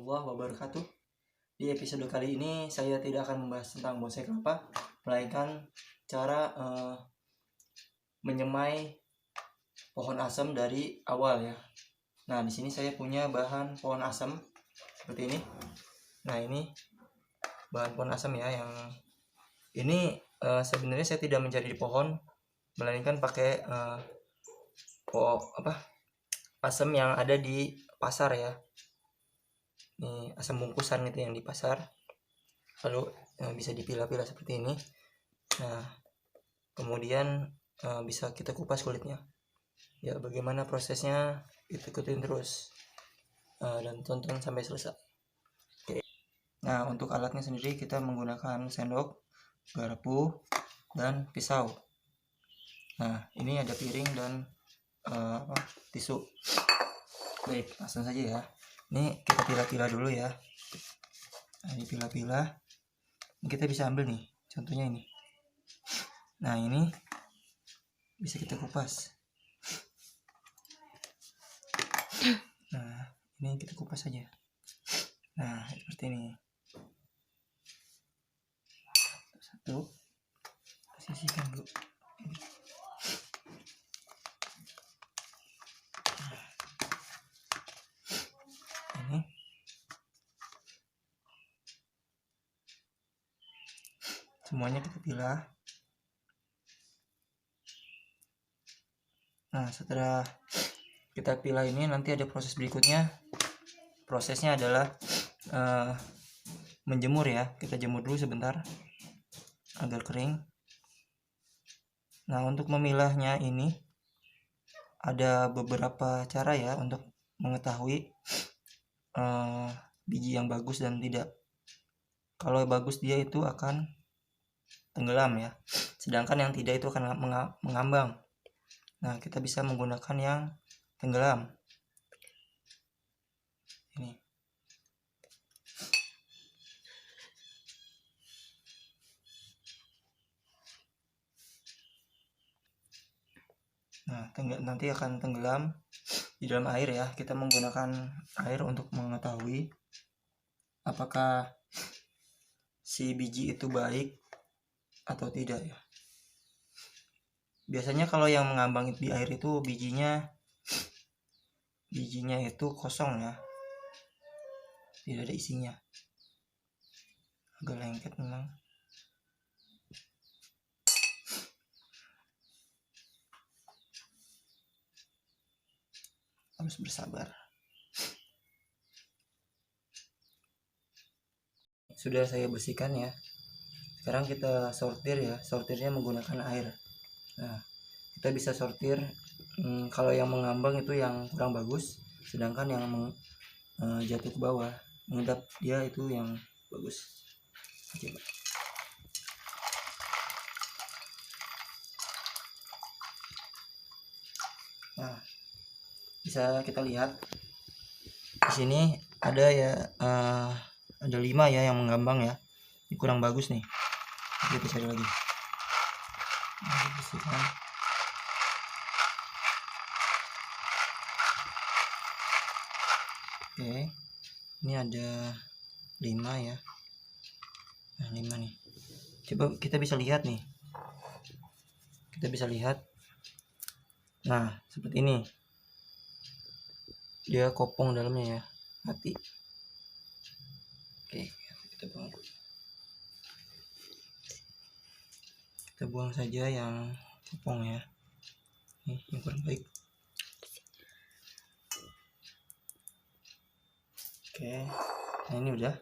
warahmatullahi wabarakatuh. Di episode kali ini saya tidak akan membahas tentang bonsai kelapa, melainkan cara menyemai pohon asam dari awal ya. Nah, di sini saya punya bahan pohon asam seperti ini. Nah, ini bahan pohon asam ya, yang ini sebenarnya saya tidak mencari di pohon, melainkan pakai asam yang ada di pasar ya. Ini asam bungkusan itu yang di pasar, lalu bisa dipilah-pilah seperti ini. Nah, kemudian bisa kita kupas kulitnya ya. Bagaimana prosesnya, ikutin terus dan tonton sampai selesai. Oke. Nah, untuk alatnya sendiri kita menggunakan sendok, garpu, dan pisau. Nah, ini ada piring dan tisu. Baik, langsung saja ya. Ini kita pilah-pilah dulu ya. Nah, ini pilah-pilah. Ini kita bisa ambil nih, contohnya ini. Nah, ini bisa kita kupas. Nah, ini kita kupas saja. Nah, seperti ini. Satu, sisihkan dulu. Ini semuanya kita pilah. Nah, setelah kita pilah ini, nanti ada proses berikutnya. Prosesnya adalah menjemur ya. Kita jemur dulu sebentar agar kering. Nah, untuk memilahnya ini ada beberapa cara ya untuk mengetahui biji yang bagus dan tidak. Kalau bagus dia itu akan tenggelam ya, sedangkan yang tidak itu akan mengambang. Nah, kita bisa menggunakan yang tenggelam ini. Nah, nanti akan tenggelam di dalam air ya. Kita menggunakan air untuk mengetahui apakah si biji itu baik atau tidak ya. Biasanya kalau yang mengambang di air itu bijinya itu kosong ya, tidak ada isinya, agak lengket memang. Harus bersabar. Sudah saya bersihkan ya. Sekarang kita sortir ya. Sortirnya menggunakan air. Nah, kita bisa sortir kalau yang mengambang itu yang kurang bagus, sedangkan yang jatuh ke bawah, mengendap, dia itu yang bagus. Coba. Nah, bisa kita lihat di sini ada ya, ada 5 ya yang mengambang ya. Ini kurang bagus nih. Kita cari lagi. Nah, bersihkan. Oke, ini ada 5 ya. Nah, 5 nih. Coba kita bisa lihat nih. Kita bisa lihat. Nah, seperti ini. Dia kopong dalamnya ya, mati. Oke, kita buang. Kita buang saja yang kopong ya. Ini yang kurang baik. Oke, nah ini udah.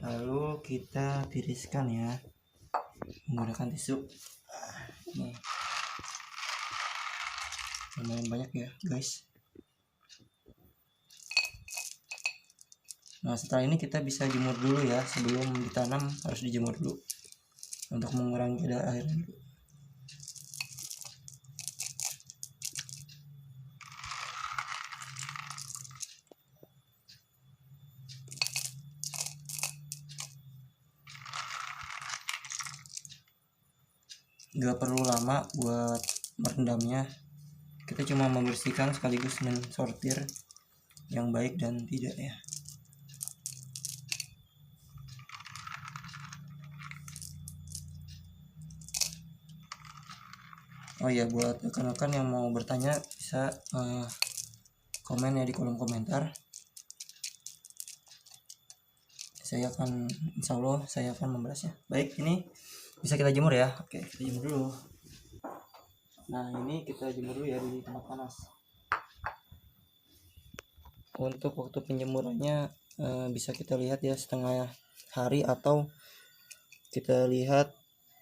Lalu kita tiriskan ya menggunakan tisu. Ini lumayan banyak ya guys. Nah, setelah ini kita bisa jemur dulu ya. Sebelum ditanam harus dijemur dulu untuk mengurangi kadar air dulu. Gak perlu lama buat merendamnya, Kita cuma membersihkan sekaligus mensortir yang baik dan tidak ya. Oh ya, buat rekan-rekan yang mau bertanya bisa komen ya di kolom komentar. Insya Allah saya akan membalasnya. Baik, ini bisa kita jemur ya. Oke, kita jemur dulu. Nah, ini kita jemur dulu ya di tempat panas. Untuk waktu penjemurannya bisa kita lihat ya, setengah hari, atau kita lihat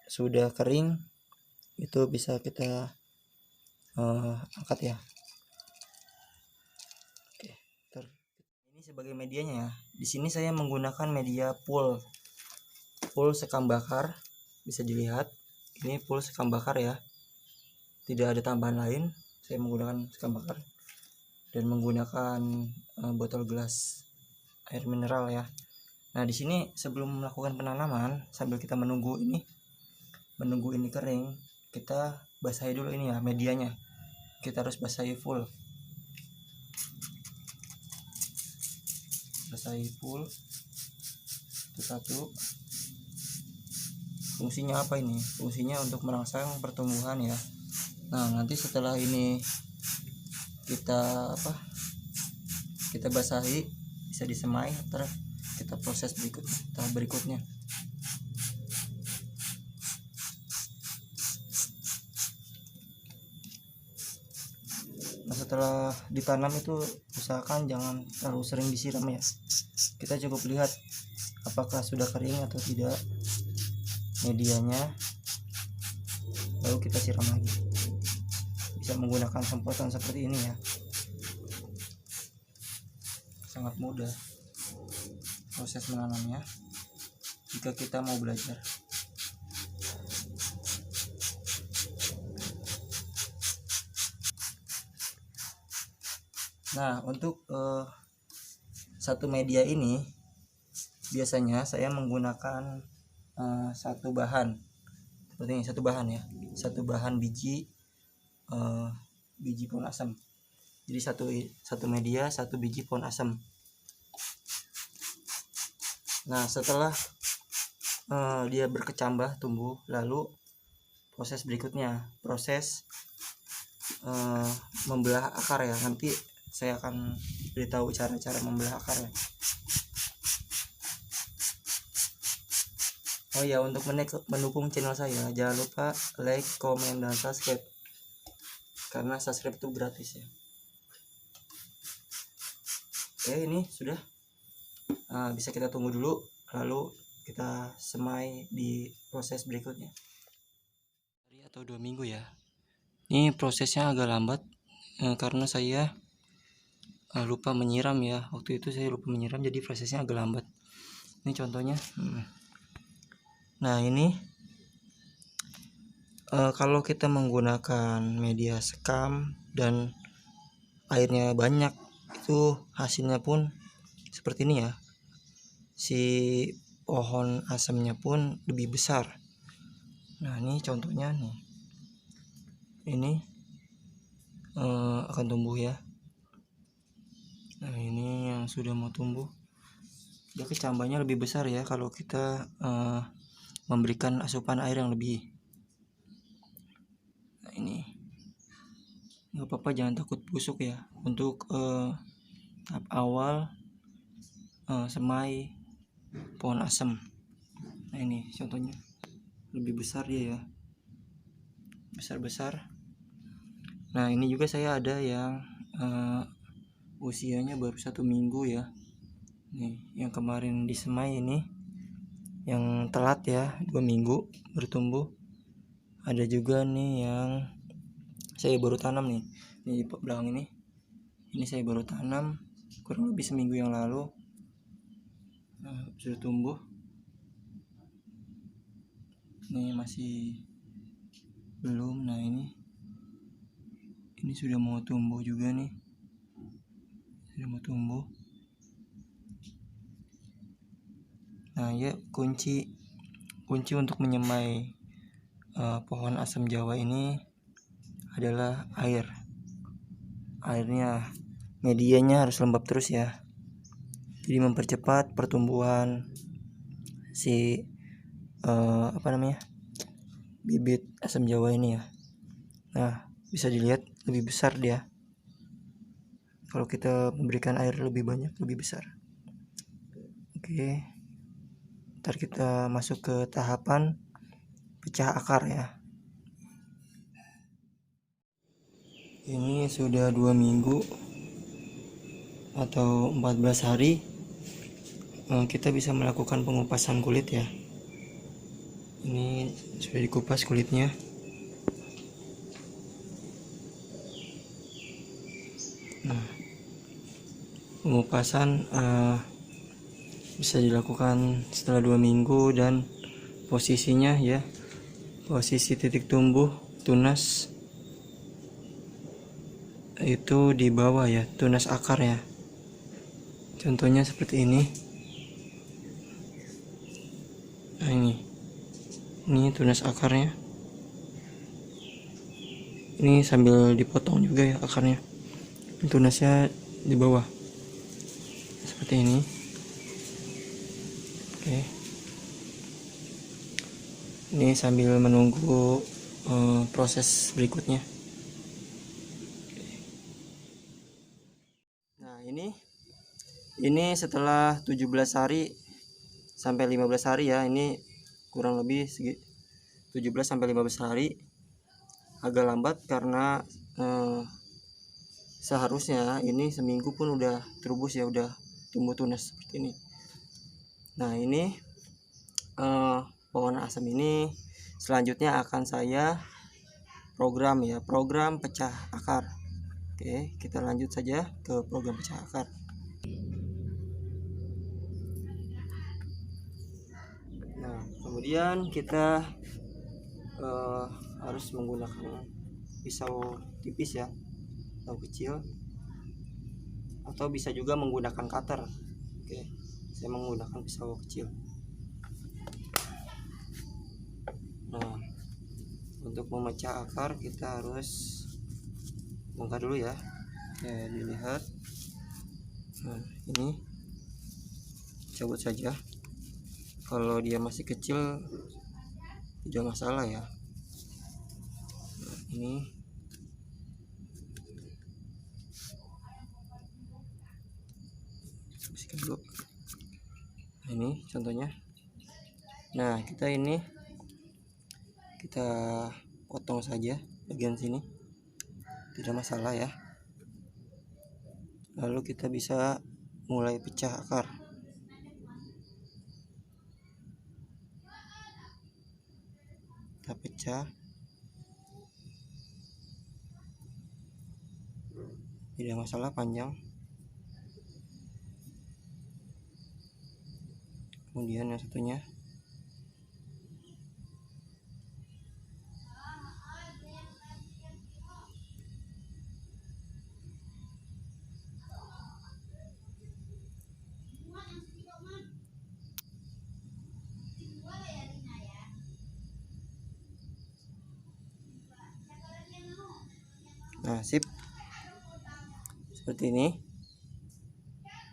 sudah kering, itu bisa kita angkat ya. Oke, ini sebagai medianya ya. Di sini saya menggunakan media full sekam bakar. Bisa dilihat, ini full sekam bakar ya. Tidak ada tambahan lain. Saya menggunakan sekam bakar dan menggunakan botol gelas air mineral ya. Nah, di sini sebelum melakukan penanaman, sambil kita menunggu ini kering, kita basahi dulu ini ya medianya. Kita harus basahi full. Basahi full satu. Fungsinya apa ini? Fungsinya untuk merangsang pertumbuhan ya. Nah, nanti setelah ini kita basahi, bisa disemai, terus kita proses berikutnya. Nah, setelah ditanam itu usahakan jangan terlalu sering disiram ya. Kita cukup lihat apakah sudah kering atau tidak medianya, lalu kita siram lagi. Bisa menggunakan semprotan seperti ini ya. Sangat mudah proses menanamnya jika kita mau belajar. Nah, untuk satu media ini biasanya saya menggunakan satu bahan seperti ini, satu bahan biji pohon asam. Jadi satu media, satu biji pohon asam. Nah, setelah dia berkecambah tumbuh, lalu proses berikutnya membelah akar ya. Nanti saya akan beritahu cara membelah akar ya. Oh ya, untuk mendukung channel saya, jangan lupa like, komen, dan subscribe, karena subscribe itu gratis ya. Oke, ini sudah. Bisa kita tunggu dulu, lalu kita semai di proses berikutnya. Hari atau 2 minggu ya. Ini prosesnya agak lambat karena saya lupa menyiram ya. Waktu itu saya lupa menyiram, jadi prosesnya agak lambat. Ini contohnya. Nah, ini kalau kita menggunakan media sekam dan airnya banyak, itu hasilnya pun seperti ini ya. Si pohon asamnya pun lebih besar. Nah, ini contohnya nih. Ini akan tumbuh ya. Nah, ini yang sudah mau tumbuh. Dia kecambahnya lebih besar ya kalau kita memberikan asupan air yang lebih. Nah, ini nggak apa-apa, jangan takut busuk ya. Untuk tahap awal semai pohon asam. Nah, ini contohnya lebih besar dia ya, besar. Nah, ini juga saya ada yang usianya baru 1 minggu ya. Nih, yang kemarin disemai ini yang telat ya, 2 minggu bertumbuh. Ada juga nih yang saya baru tanam nih di belakang ini. Ini saya baru tanam kurang lebih seminggu yang lalu. Nah, sudah tumbuh. Ini masih belum. Nah, ini sudah mau tumbuh juga nih. Sudah mau tumbuh. Nah, ya, kunci untuk menyemai pohon asam Jawa ini adalah air. airnya, medianya harus lembab terus ya, jadi mempercepat pertumbuhan si bibit asam jawa ini ya. Nah, bisa dilihat lebih besar dia kalau kita memberikan air lebih banyak, lebih besar. Oke, ntar kita masuk ke tahapan pecah akar ya. Ini sudah 2 minggu atau 14 hari kita bisa melakukan pengupasan kulit ya. Ini sudah dikupas kulitnya. Nah, pengupasan bisa dilakukan setelah 2 minggu, dan posisinya ya, posisi titik tumbuh tunas itu di bawah ya, tunas akar ya. Contohnya seperti ini. Nah, ini tunas akarnya. Ini sambil dipotong juga ya akarnya. Tunasnya di bawah. Seperti ini. Oke. Ini sambil menunggu proses berikutnya. Nah, ini setelah 17 hari sampai 15 hari ya. Ini kurang lebih 17 sampai 15 hari. Agak lambat karena seharusnya ini seminggu pun udah terubus ya, udah tumbuh tunas seperti ini. Nah, ini pohon asam ini selanjutnya akan saya program ya, program pecah akar. Oke, kita lanjut saja ke program pecah akar. Nah, kemudian kita harus menggunakan pisau tipis ya, atau kecil, atau bisa juga menggunakan cutter. Oke, saya menggunakan pisau kecil. Nah, untuk memecah akar kita harus bongkar dulu ya. Ya, dilihat. Nah, ini cabut saja. Kalau dia masih kecil tidak masalah ya. Nah, ini bersihkan dulu. Nah, ini contohnya. Nah, kita potong saja bagian sini, tidak masalah ya. Lalu kita bisa mulai pecah akar. Kita pecah, tidak masalah panjang. Kemudian yang satunya. Nah, sip. Seperti ini.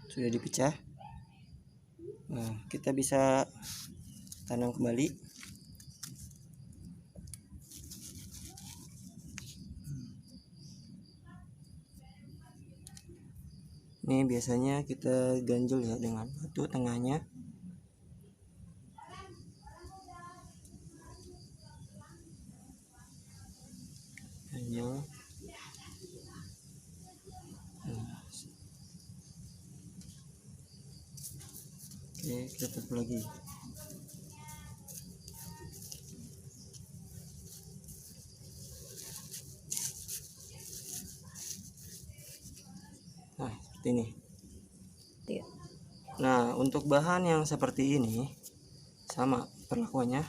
Sudah dipecah. Nah, kita bisa tanam kembali. Ini biasanya kita ganjel ya dengan batu tengahnya. Ganjel. Oke, kita tutup lagi. Nah, seperti ini. Nah, untuk bahan yang seperti ini sama perlakuannya.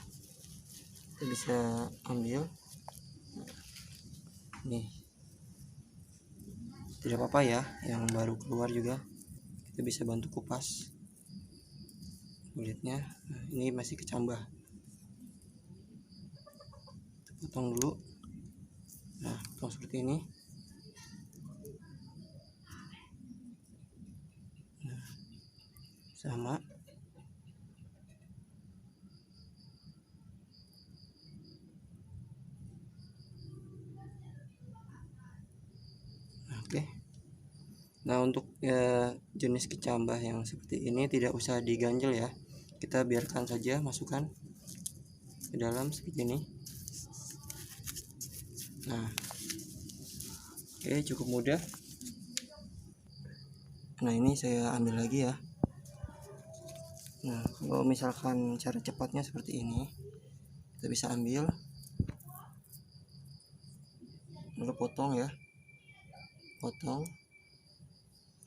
Kita bisa ambil. Nih. Tidak apa-apa ya, yang baru keluar juga kita bisa bantu kupas kulitnya. Nah, ini masih kecambah. Kita potong dulu. Nah, potong seperti ini. sama. Oke. Nah, untuk jenis kecambah yang seperti ini tidak usah diganjel ya, kita biarkan saja masukkan ke dalam seperti ini. Nah, oke, cukup mudah. Nah, ini saya ambil lagi ya. Nah, kalau misalkan cara cepatnya seperti ini, kita bisa ambil lalu potong ya, potong,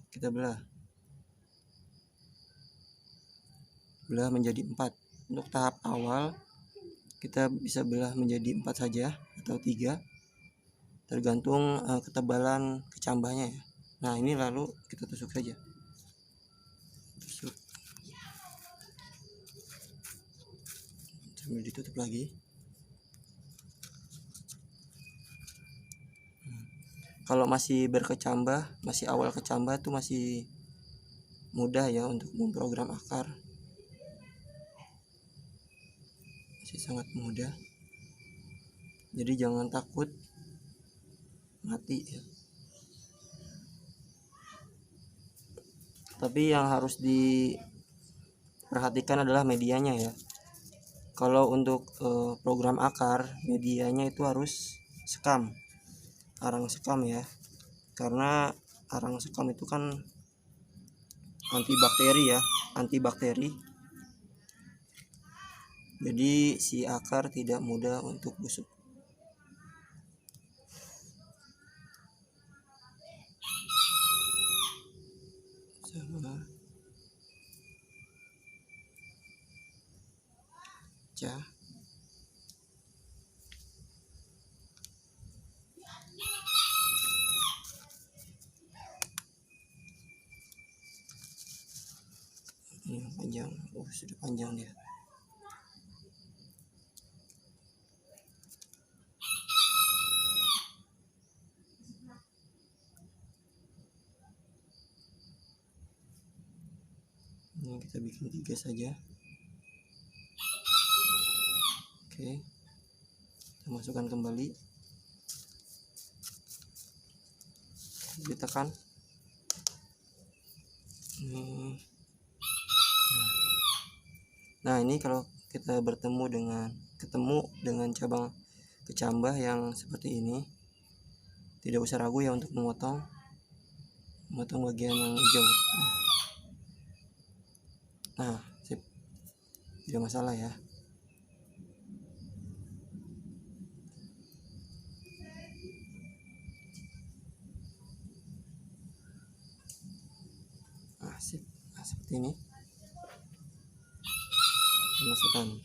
kita belah menjadi 4. Untuk tahap awal kita bisa belah menjadi 4 saja atau 3, tergantung ketebalan kecambahnya ya. Nah, ini lalu kita tusuk saja, tusuk sambil ditutup lagi. Kalau masih berkecambah, masih awal kecambah itu masih mudah ya untuk memprogram akar, masih sangat mudah, jadi jangan takut mati ya. Tapi yang harus diperhatikan adalah medianya ya. Kalau untuk program akar, medianya itu harus sekam, arang sekam ya, karena arang sekam itu kan antibakteri ya, antibakteri, jadi si akar tidak mudah untuk busuk. Sama pecah. Ini panjang, sudah panjang dia. Ini kita bikin 3 saja. Oke, kita masukkan kembali, ditekan ini. Nah, ini kalau kita ketemu dengan cabang kecambah yang seperti ini, tidak usah ragu ya untuk memotong bagian yang hijau. Nah, sip, tidak masalah ya. Nah, sip. Nah, seperti ini. Masukkan.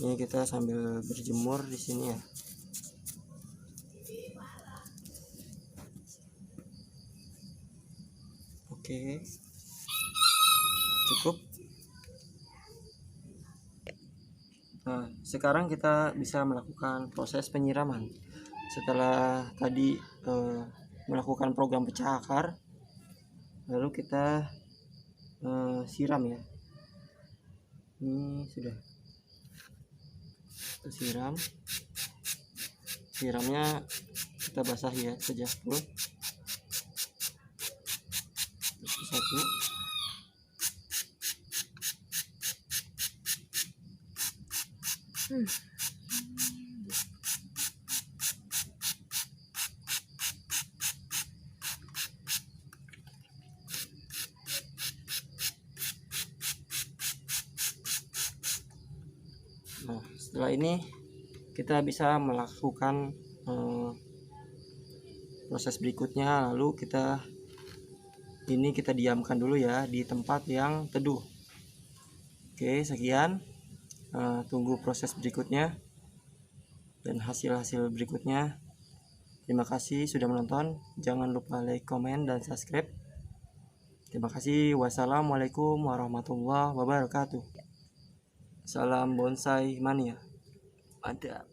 Ini kita sambil berjemur di sini ya. Oke, cukup. Nah, sekarang kita bisa melakukan proses penyiraman. Setelah tadi melakukan program pecah akar, lalu kita siram ya. Ini sudah kita siram. Siramnya kita basahi ya saja full. Satu. Nah, setelah ini kita bisa melakukan proses berikutnya, lalu kita diamkan dulu ya di tempat yang teduh. Oke, sekian. Tunggu proses berikutnya dan hasil-hasil berikutnya. Terima kasih sudah menonton. Jangan lupa like, komen, dan subscribe. Terima kasih. Wassalamualaikum warahmatullahi wabarakatuh. Salam bonsai mania. Mantap.